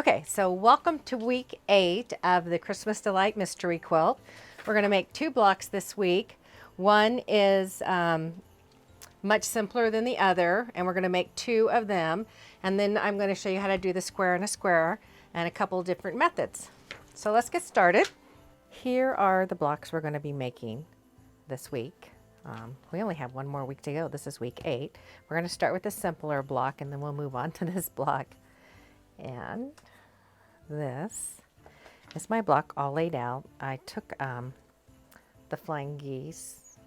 Okay, so welcome to week 8 of the Christmas Delight Mystery Quilt. We're going to make 2 blocks this week. One is much simpler than the other, and we're going to make 2 of them. And then I'm going to show you how to do the square and a square and a couple different methods. So let's get started. Here are the blocks we're going to be making this week. We only have one more week to go. This is week 8. We're going to start with the simpler block, and then we'll move on to this block. And this is my block all laid out. I took the flying geese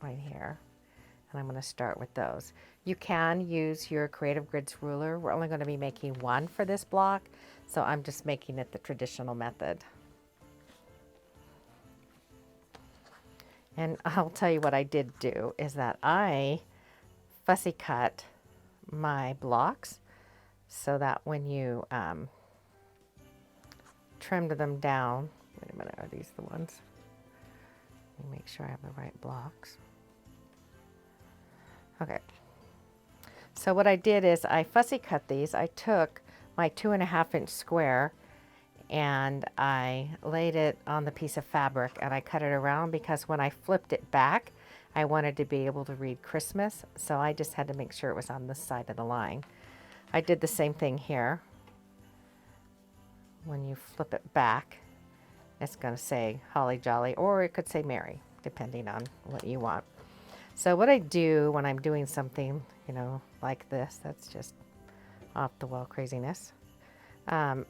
right here, and I'm going to start with those. You can use your Creative Grids ruler. We're only going to be making one for this block, so I'm just making it the traditional method. And I'll tell you what I did do is that I fussy cut my blocks so that when you trimmed them down, wait a minute, are these the ones? Let me make sure I have the right blocks. Okay, so what I did is I fussy cut these. I took my 2.5-inch square and I laid it on the piece of fabric and I cut it around because when I flipped it back, I wanted to be able to read Christmas, so I just had to make sure it was on this side of the line. I did the same thing here. When you flip it back, it's going to say Holly Jolly, or it could say Merry, depending on what you want. So what I do when I'm doing something, you know, like this, that's just off the wall craziness. I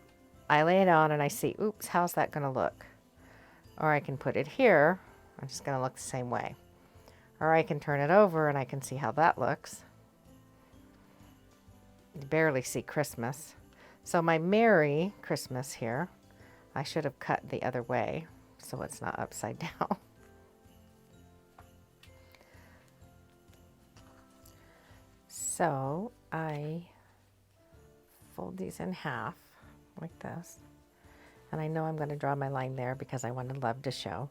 lay it on and I see, oops, how's that going to look? Or I can put it here, and it's going to look the same way. Or I can turn it over and I can see how that looks. You barely see Christmas. So my Merry Christmas here, I should have cut the other way so it's not upside down. So I fold these in half like this. And I know I'm going to draw my line there because I wanted love to show.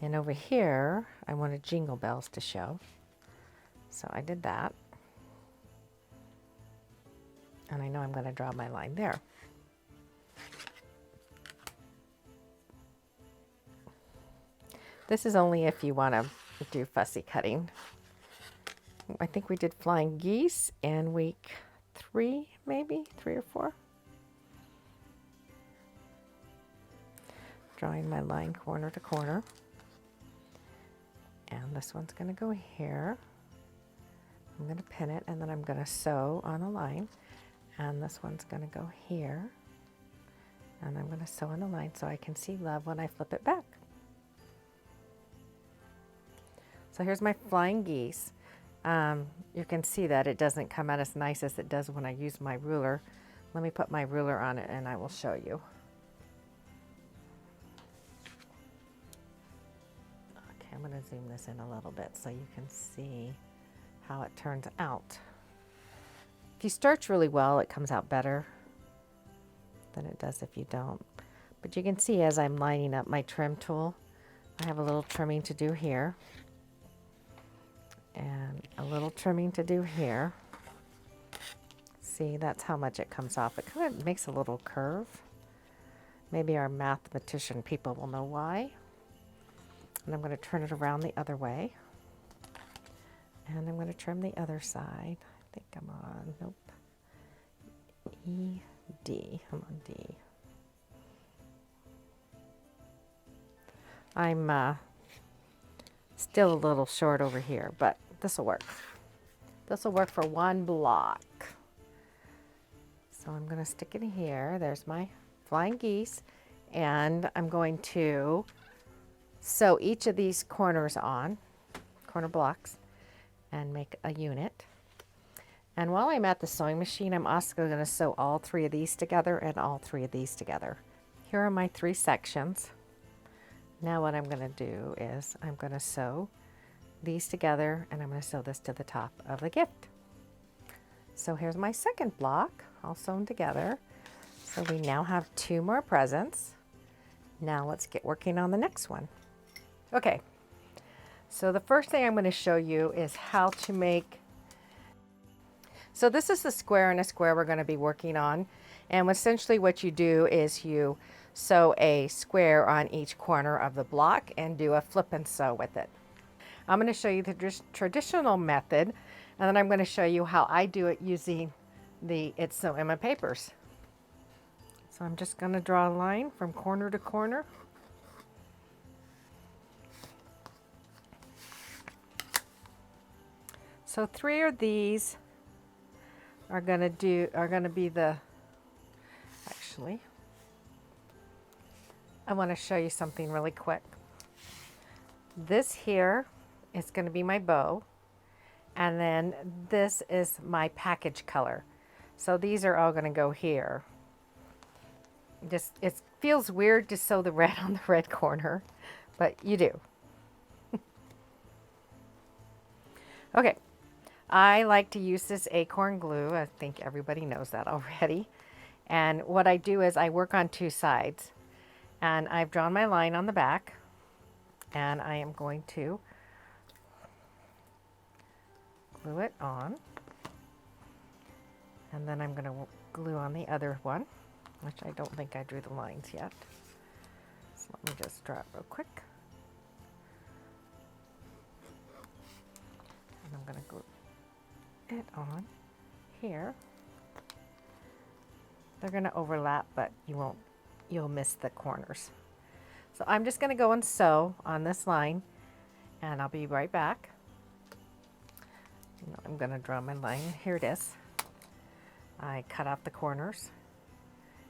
And over here, I wanted jingle bells to show. So I did that. And I know I'm going to draw my line there. This is only if you want to do fussy cutting. I think we did flying geese in week 3, maybe 3 or 4. Drawing my line corner to corner. And this one's going to go here. I'm going to pin it and then I'm going to sew on a line. And this one's going to go here. And I'm going to sew on the line so I can see love when I flip it back. So here's my flying geese. You can see that it doesn't come out as nice as it does when I use my ruler. Let me put my ruler on it and I will show you. Okay, I'm going to zoom this in a little bit so you can see how it turns out. If you starch really well, it comes out better than it does if you don't. But you can see as I'm lining up my trim tool, I have a little trimming to do here. And a little trimming to do here. See, that's how much it comes off. It kind of makes a little curve. Maybe our mathematician people will know why. And I'm going to turn it around the other way. And I'm going to trim the other side. I think I'm on, nope, E, D, I'm on D. I'm still a little short over here, but this will work. This will work for one block. So I'm going to stick it here. There's my flying geese. And I'm going to sew each of these corners on, corner blocks, and make a unit. And while I'm at the sewing machine, I'm also going to sew all 3 of these together and all 3 of these together. Here are my 3 sections. Now what I'm going to do is I'm going to sew these together and I'm going to sew this to the top of the gift. So here's my second block all sewn together. So we now have 2 more presents. Now let's get working on the next one. Okay, so the first thing I'm going to show you is how to make. So this is the square and a square we're going to be working on. And essentially what you do is you sew a square on each corner of the block and do a flip and sew with it. I'm going to show you the traditional method, and then I'm going to show you how I do it using the It's Sew Emma papers. So I'm just going to draw a line from corner to corner. So 3 of these are going to be the, actually, I want to show you something really quick. This here is going to be my bow, and then this is my package color. So these are all going to go here. Just, it feels weird to sew the red on the red corner, but you do. Okay, I like to use this acorn glue. I think everybody knows that already. And what I do is I work on 2 sides, and I've drawn my line on the back, and I am going to glue it on, and then I'm going to glue on the other one, which I don't think I drew the lines yet. So let me just draw it real quick. And I'm going to glue it on here. They're going to overlap, but you'll miss the corners. So I'm just going to go and sew on this line, and I'll be right back. I'm going to draw my line. Here it is. I cut off the corners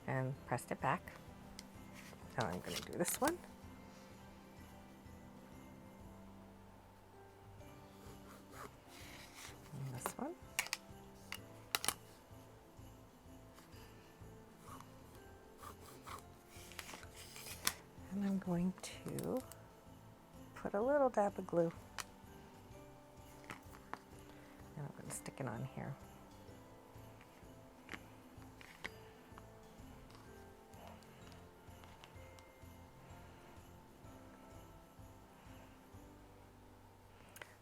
and pressed it back. Now I'm going to do this one. And this one. And I'm going to put a little dab of glue. And I'm going to stick it on here.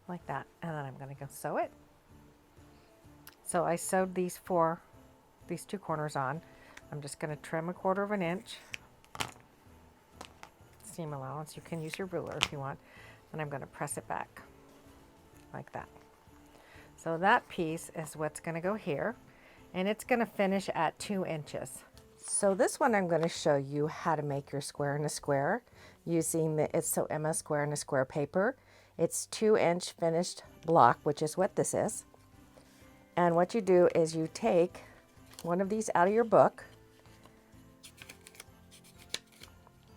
Like that. And then I'm going to go sew it. So I sewed these 2 corners on. I'm just going to trim 1/4 inch. Seam allowance. You can use your ruler if you want. And I'm going to press it back like that. So that piece is what's going to go here, and it's going to finish at 2 inches. So this one I'm going to show you how to make your square in a square using the It's Sew Emma square in a square paper. It's 2-inch finished block, which is what this is. And what you do is you take one of these out of your book,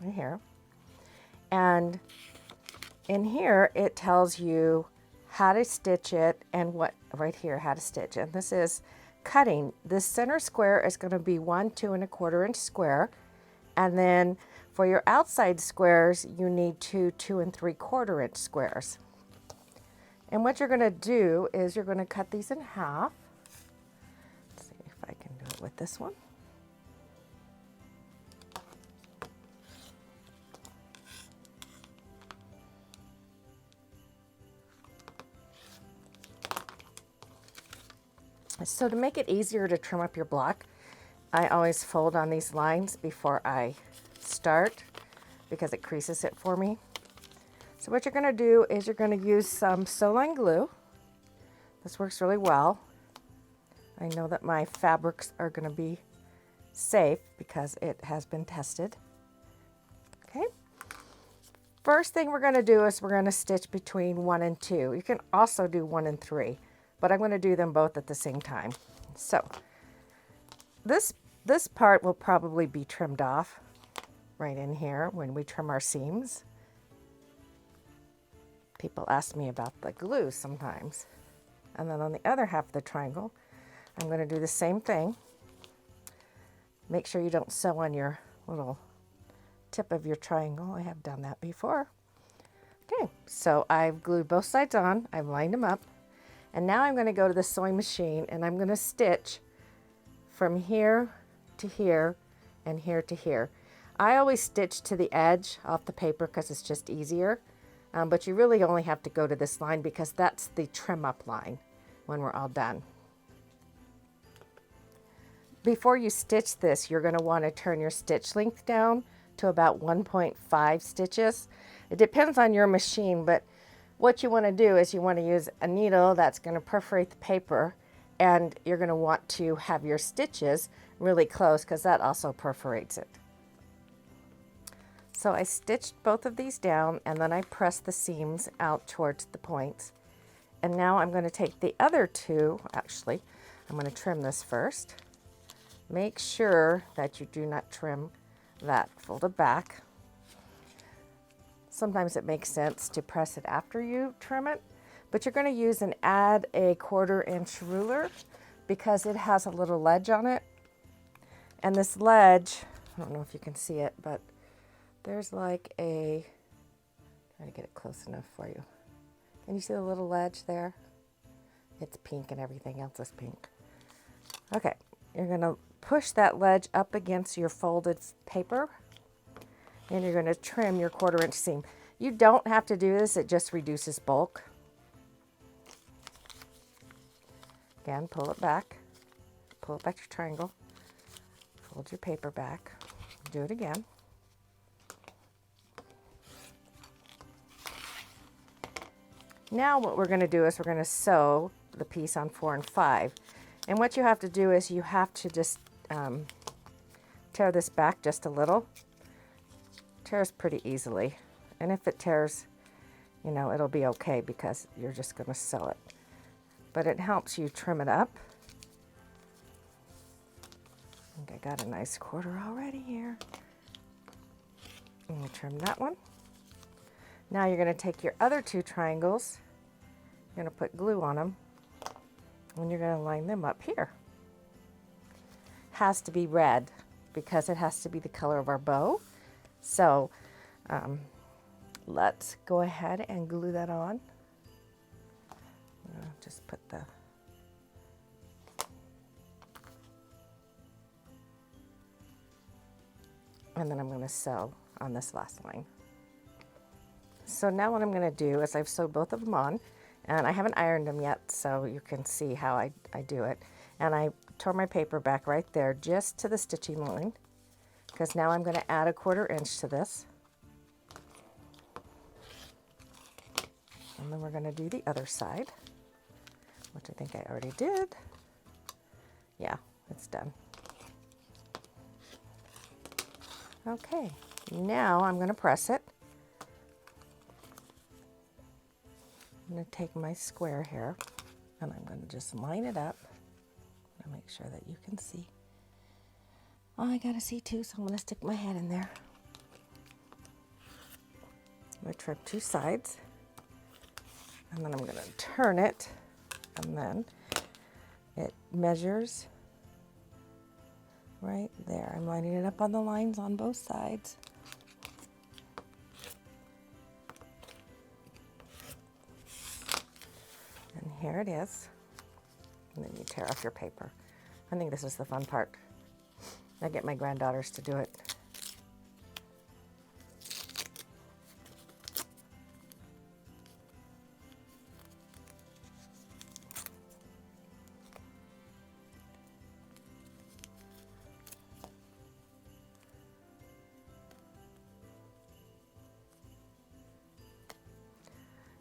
right here. And in here, it tells you how to stitch it and what, right here, how to stitch. And this is cutting. This center square is going to be 1 2 1/4 inch square. And then for your outside squares, you need 2 2 3/4 inch squares. And what you're going to do is you're going to cut these in half. Let's see if I can do it with this one. So to make it easier to trim up your block, I always fold on these lines before I start because it creases it for me. So what you're going to do is you're going to use some Sew-Line glue. This works really well. I know that my fabrics are going to be safe because it has been tested. Okay. First thing we're going to do is we're going to stitch between 1 and 2. You can also do 1 and 3. But I'm going to do them both at the same time. So this part will probably be trimmed off right in here when we trim our seams. People ask me about the glue sometimes. And then on the other half of the triangle, I'm going to do the same thing. Make sure you don't sew on your little tip of your triangle. I have done that before. Okay, so I've glued both sides on. I've lined them up. And now I'm going to go to the sewing machine and I'm going to stitch from here to here and here to here. I always stitch to the edge off the paper because it's just easier. But you really only have to go to this line because that's the trim up line when we're all done. before you stitch this, you're going to want to turn your stitch length down to about 1.5 stitches. It depends on your machine, but what you want to do is you want to use a needle that's going to perforate the paper, and you're going to want to have your stitches really close because that also perforates it. So I stitched both of these down, and then I pressed the seams out towards the points. And now I'm going to take the other two, actually, I'm going to trim this first. Make sure that you do not trim that folded back. Sometimes it makes sense to press it after you trim it, but you're going to use and add a 1/4 inch ruler because it has a little ledge on it. And this ledge, I don't know if you can see it, but there's like a, try to get it close enough for you. Can you see the little ledge there? It's pink and everything else is pink. Okay, you're going to push that ledge up against your folded paper, and you're going to trim your 1/4 inch seam. You don't have to do this, it just reduces bulk. Again, pull it back your triangle, fold your paper back, do it again. Now what we're going to do is we're going to sew the piece on 4 and 5. And what you have to do is you have to just tear this back just a little. Tears pretty easily. And if it tears, you know, it'll be okay because you're just going to sew it. But it helps you trim it up. I think I got a nice 1/4 already here. I'm going to trim that one. Now you're going to take your other 2 triangles, you're going to put glue on them, and you're going to line them up here. Has to be red because it has to be the color of our bow. So let's go ahead and glue that on. Just put the and then I'm going to sew on this last line. So now what I'm going to do is I've sewed both of them on, and I haven't ironed them yet, so you can see how I do it. And I tore my paper back right there just to the stitching line, because now I'm going to add a 1/4 inch to this. And then we're going to do the other side, which I think I already did. Yeah, it's done. Okay, now I'm going to press it. I'm going to take my square here, and I'm going to just line it up and make sure that you can see. Oh, I got to see too, so I'm going to stick my head in there. I'm going to trim 2 sides, and then I'm going to turn it, and then it measures right there. I'm lining it up on the lines on both sides. And here it is. And then you tear off your paper. I think this is the fun part. I get my granddaughters to do it.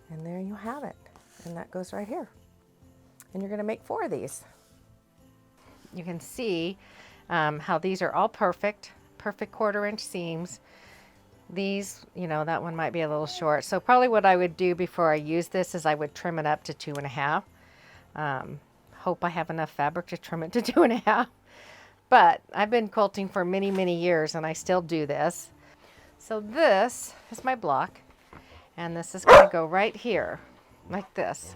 And there you have it. And that goes right here. And you're going to make 4 of these. You can see how these are all perfect 1/4 inch seams. These, you know, that one might be a little short. So probably what I would do before I use this is I would trim it up to 2.5. Hope I have enough fabric to trim it to 2.5. But I've been quilting for many, many years, and I still do this. So this is my block. And this is going to go right here, like this.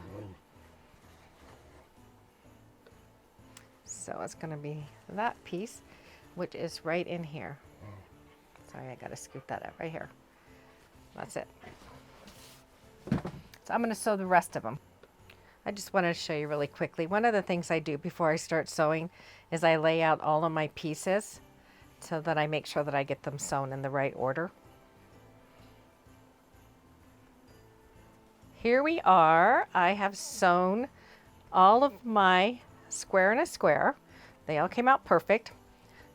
So it's going to be that piece, which is right in here. Sorry, I got to scoop that up right here. That's it. So I'm going to sew the rest of them. I just wanted to show you really quickly. One of the things I do before I start sewing is I lay out all of my pieces so that I make sure that I get them sewn in the right order. Here we are. I have sewn all of my square in a square. They all came out perfect.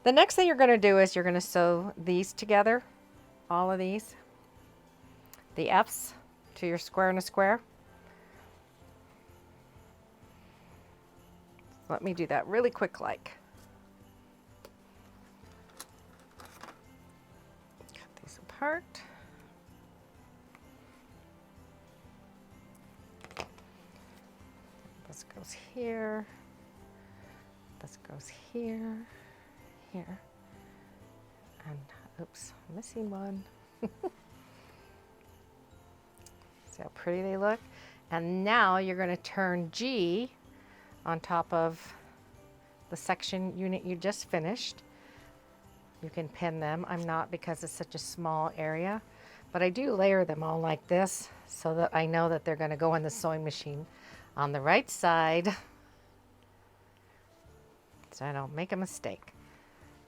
The next thing you're going to do is you're going to sew these together, all of these, the F's to your square and a square. Let me do that really quick like. Cut these apart. This goes here. This goes here, here, and oops, I'm missing one. See how pretty they look? And now you're going to turn G on top of the section unit you just finished. You can pin them. I'm not, because it's such a small area, but I do layer them all like this so that I know that they're going to go in the sewing machine on the right side, so I don't make a mistake.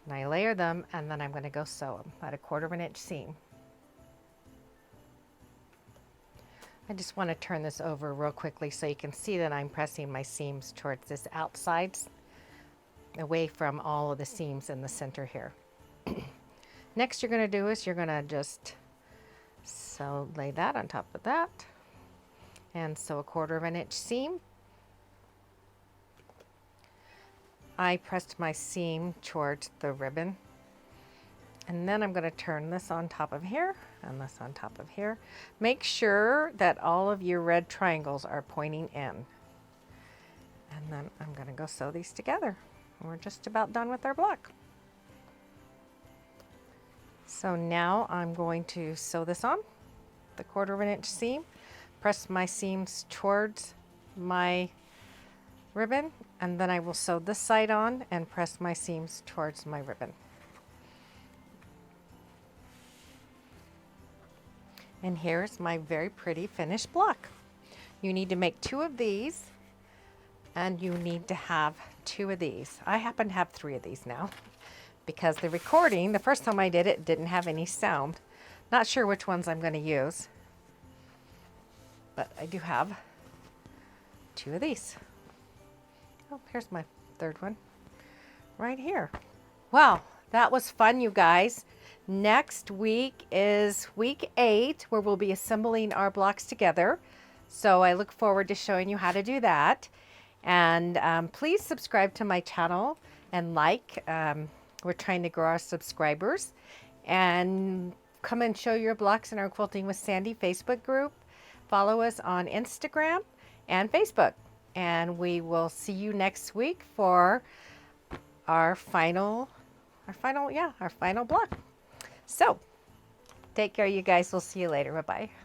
And I layer them, and then I'm going to go sew them at a 1/4 inch seam. I just want to turn this over real quickly so you can see that I'm pressing my seams towards this outside, away from all of the seams in the center here. Next you're going to do is you're going to just lay that on top of that and sew a 1/4 inch seam. I pressed my seam towards the ribbon, and then I'm going to turn this on top of here and this on top of here. Make sure that all of your red triangles are pointing in, and then I'm going to go sew these together. We're just about done with our block. So now I'm going to sew this on the 1/4 inch seam, press my seams towards my ribbon, and then I will sew this side on and press my seams towards my ribbon. And here's my very pretty finished block. You need to make 2 of these, and you need to have 2 of these. I happen to have 3 of these now because the recording, the first time I did it, didn't have any sound. Not sure which ones I'm going to use, but I do have 2 of these. Oh, here's my 3rd one right here. Wow, that was fun, you guys. Next week is week 8, where we'll be assembling our blocks together. So I look forward to showing you how to do that. And please subscribe to my channel and like. We're trying to grow our subscribers. And come and show your blocks in our Quilting with Sandy Facebook group. Follow us on Instagram and Facebook. And we will see you next week for our final block. So take care, you guys. We'll see you later. Bye-bye.